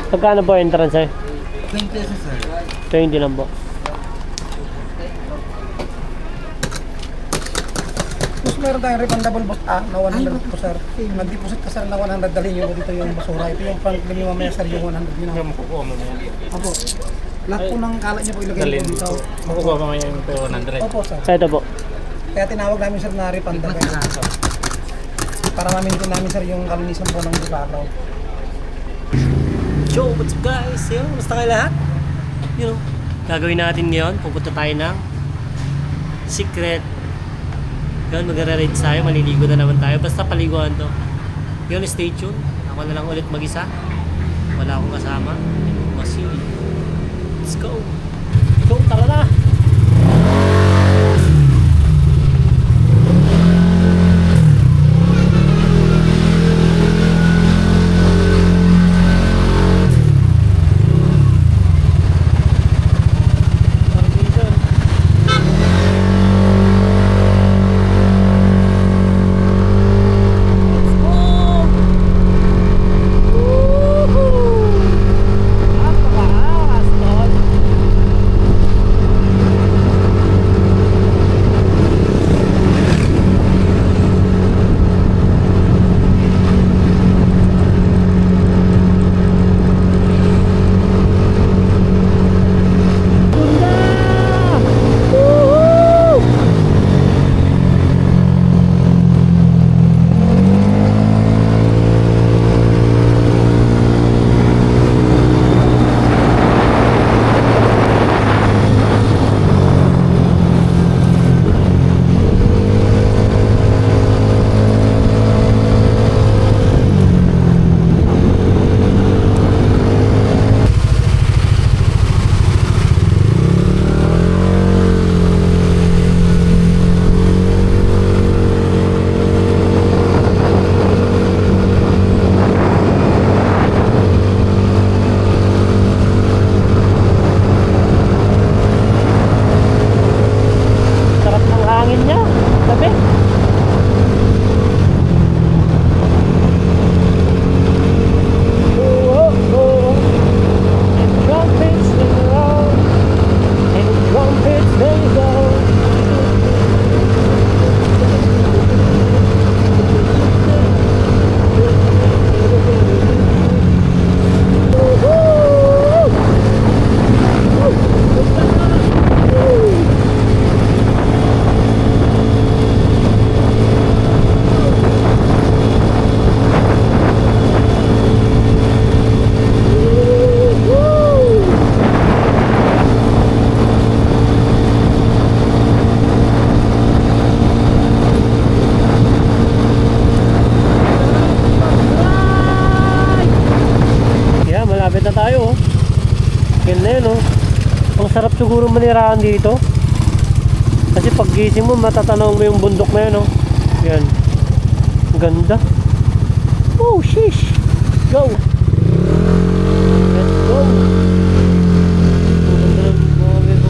Magkano po entrance eh? 20 pesos sir. 20 lang po. Tapos meron tayong refundable boss na 100 po sir. Nag-deposit ka sir na 100, dalhin nyo dito yung basura. Ito yung pang-claim nyo mamaya sir, yung 100 yun. Makukuha mamaya. Opo. Lahat po ng kalat nyo po ilagay Dalhin po dito. dito. Makukuha mamaya yung 100. Opo sir. Ito po. Kaya tinawag namin sir na refundable. Para mamintin namin sir yung kalinisan po ng background. Yo, what's up guys? Yun, basta kayo lahat? You know, gagawin natin ngayon, pupunta tayo ng secret. Yun, mag-ride tayo, maliligo na naman tayo. Basta paliguan to. Yun, stay tuned. Ako na lang ulit mag-isa. Wala akong kasama. Masili. Let's go. Go, tara na! Ang sarap siguro manirahan dito. Kasi pag gising mo, matatanaw mo yung bundok na yun, oh. Yan. Ganda. Oh, sheesh. Go. Let's go. Ang ganda ng mga bebo.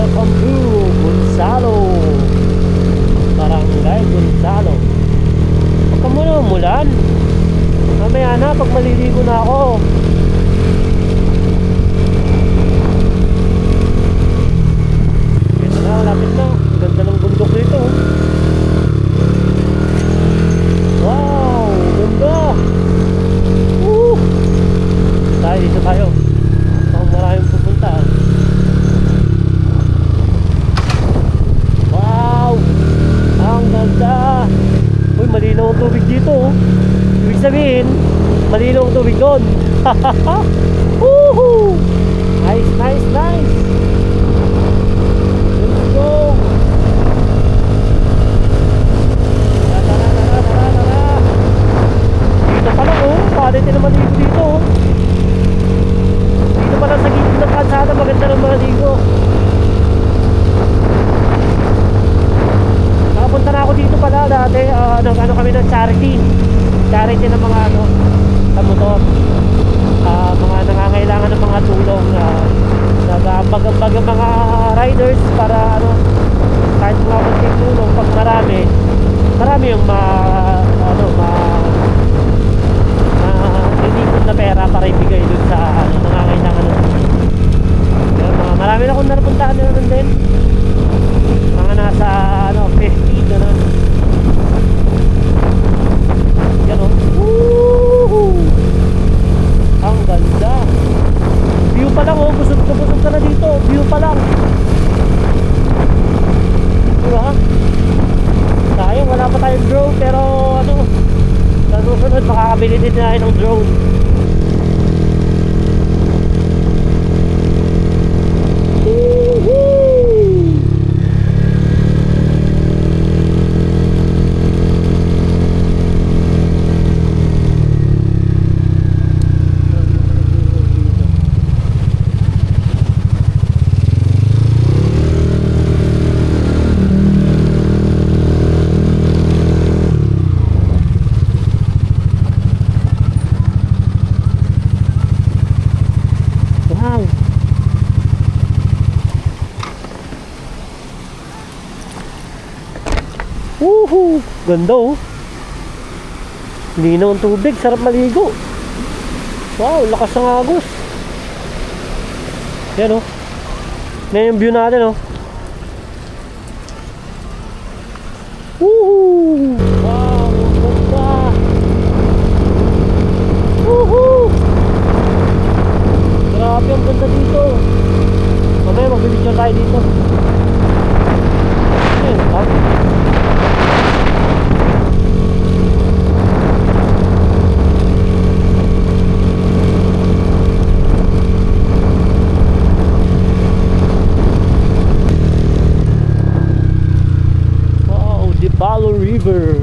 Welcome to Gonzalo. Barangay Gonzalo. Huwag ka muna umulan. Mamaya na pag maliligo na ako. Ito na, lapit na. Ganda ng bundok dito. Wow, ganda. Tayo dito tayo. Mukhang maraming pupunta. Wow, ang ganda. Uy, malinaw ang tubig dito. Ibig sabihin, malinaw ang tubig doon. Woohoo! Nice, nice, nice. Let's go. Tara, tara, tara, tara, tara. Dito pa lang, oh. Palit na maligo dito, oh. Dito pa lang sa gilid ng kalsada, maganda ng mga ligo. Nakapunta na ako dito pala dati. Nag-ano kami ng charity ng mga ano, sa motor. mga nangangailangan ng mga tulong, nag-aambag-ambag ang mga riders para ano, kahit mga konting tulong pag marami yung lilikod na pera para ibigay dun sa nangangailangan ng tulong. Pero marami na akong napuntaan na nun din, mga nasa 50 ganun. Yan o. Woohoo! Ang ganda. View pa lang, busog ka na dito. View pa lang. Diba? Sayang, wala pa tayong drone, pero sa susunod makakabili din tayo ng drone. Woohoo! Wow. Woohoo! Ganda oh. Linaw ang tubig, sarap maligo. Wow, lakas ng agos. Yan oh. Yan yung view natin oh. Woohoo! Wow, ang ganda. Woohoo! Grabe ang ganda dito. Mamaya magbibidyo tayo dito. Ayun ha. Wow, Dipalo River.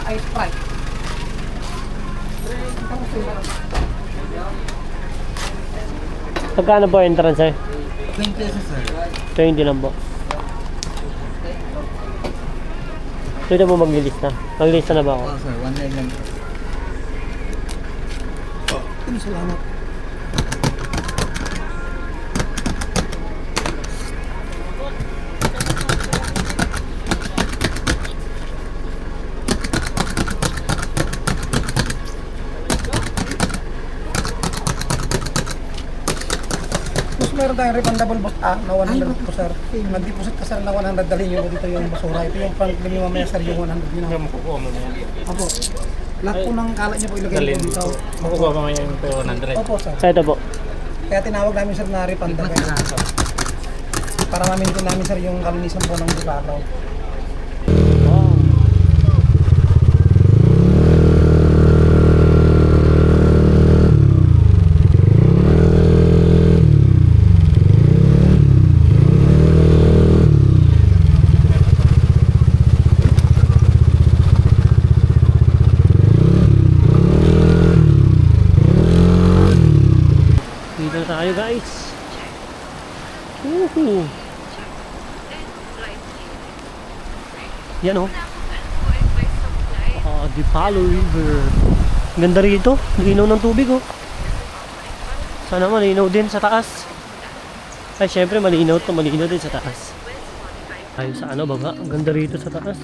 Ice Sprite. Pagkano po entrance eh? 20 pesos sir. 20 lang po. Pwede mo maglilista. Maglilista na ba ako? Oo sir, 1 lang. Salamat. Meron tayong refundable boss na 100 po sir. Nag-deposit ka sir na 100, dalhin nyo dito yung basura. Ito yung pang-claim nyo mamaya sir, yung 100 yun. Makukuha mo na yan. Opo. Lahat po ng kalat nyo po ilagay Dalhin po dito. dito. Makukuha mo yan yung 100. Opo sir. Sa ito po. Kaya tinawag namin sir na refundable. Para mamintin namin sir yung kalinisan po ng Dipalo. Wow. Dito na tayo guys. Woohoo! Yan oh. Dipalo River. Ganda rito. Linaw ng tubig oh. Sana malinaw din sa taas. Ay syempre malinaw to. Malinaw din sa taas. Tayo sa baba. Ang ganda rito sa taas.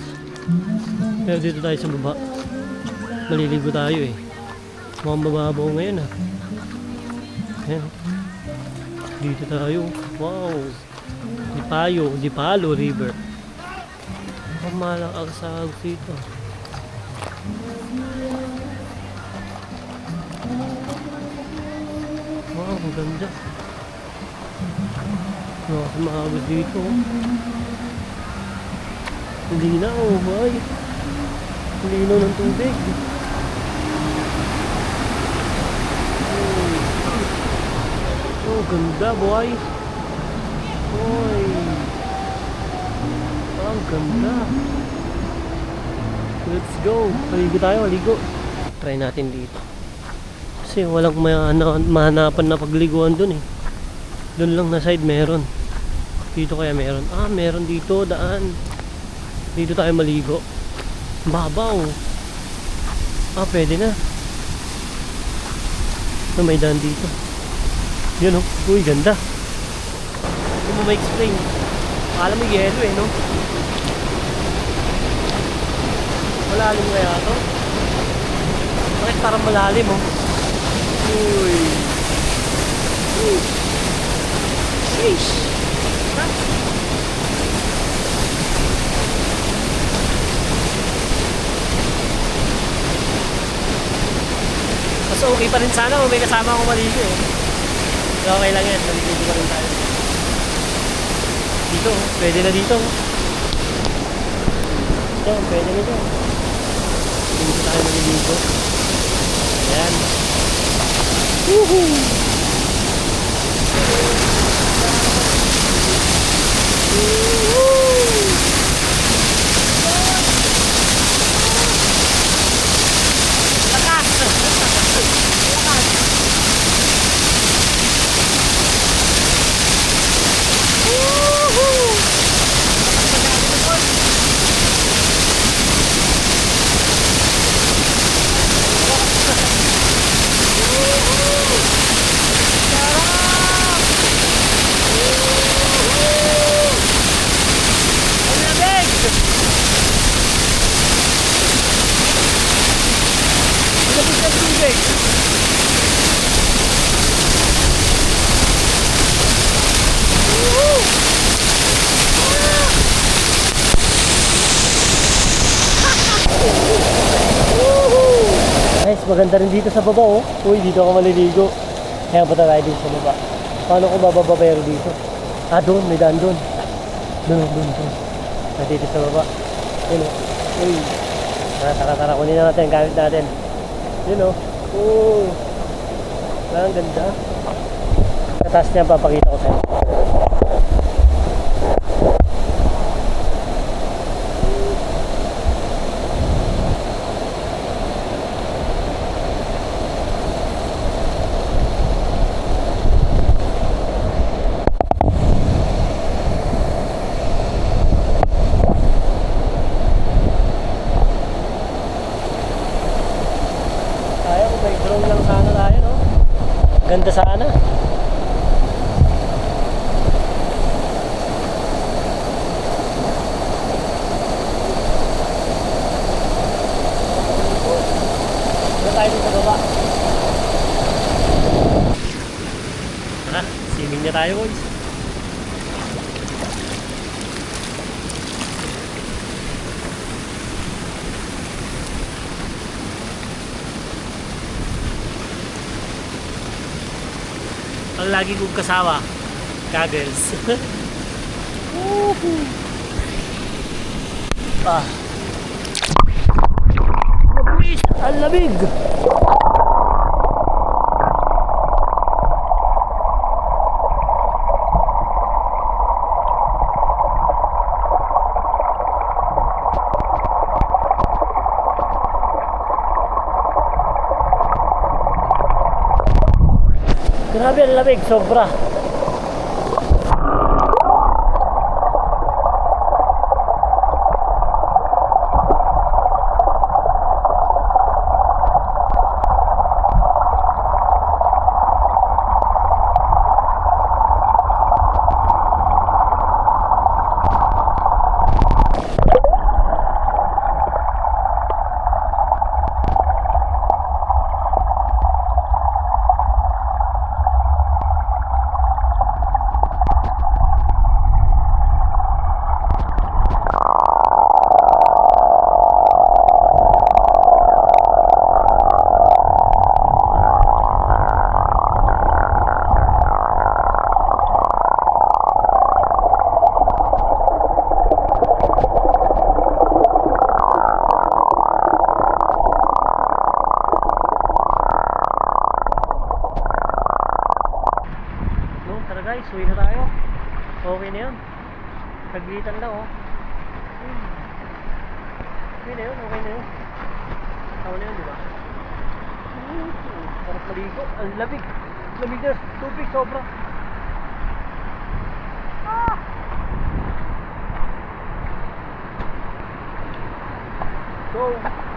Pero dito tayo sa baba. Maliligo tayo eh. Mukhang mababaw ngayon ah. Ayan. Dito tayo. Wow. Dipalo River. Pamalang agsahag dito. Wow, ang ganda. Mahagod dito. Hindi na oh, boy. Linaw ng tubig. Oh, ganda boy. Boy. Ang Ganda. Let's go. Maligo tayo, maligo. Try natin dito. Kasi walang mahanapan na pagliguan dun eh. Dun lang na side meron. Dito kaya meron. Ah, meron dito, daan. Dito tayo maligo. Babaw. Ah, pwede na. So, may daan dito. Yun oh. Uy, ganda. Hindi mo ma-explain. Akala mo yelo eh, no? Malalim kaya ito? Bakit parang malalim oh? Uy. Uy. Sheesh. Ha? Mas okay pa rin sana kung may kasama akong maligo eh. Pero okay lang yan, maligo pa rin tayo. Dito, pwede na dito. Ito, pwede na dito. Dito tayo maliligo. Ayan. Woohoo! Lakas! Lakas! Woohoo! Guys, maganda rin dito sa baba oh. Uy, dito ako maliligo. Kaya punta tayo dito sa baba. Paano kung bababa pero dito? Ah, doon, may daan doon. Doon. Ah, dito sa baba. Yun oh. Uy. Tara, kunin na natin, gamit natin. Yun oh. Oh. Ang ganda. Katas niya, papakita ko sa'yo. May drone lang sana tayo, no? Ganda sana. Wala tayo dito sa baba. Tara, swimming na tayo, boys. Ang lagi kong kasama, goggles. Ah. Mabilis, ang lamig. Grabe ang lamig, sobra. Tara guys, uwi na tayo. Okay na yun. Taglitan lang oh. Okay na yun, okay na yun. Tama na yun, di ba? Sarap maligo. Ang lamig. Lamig na tubig, sobra. So,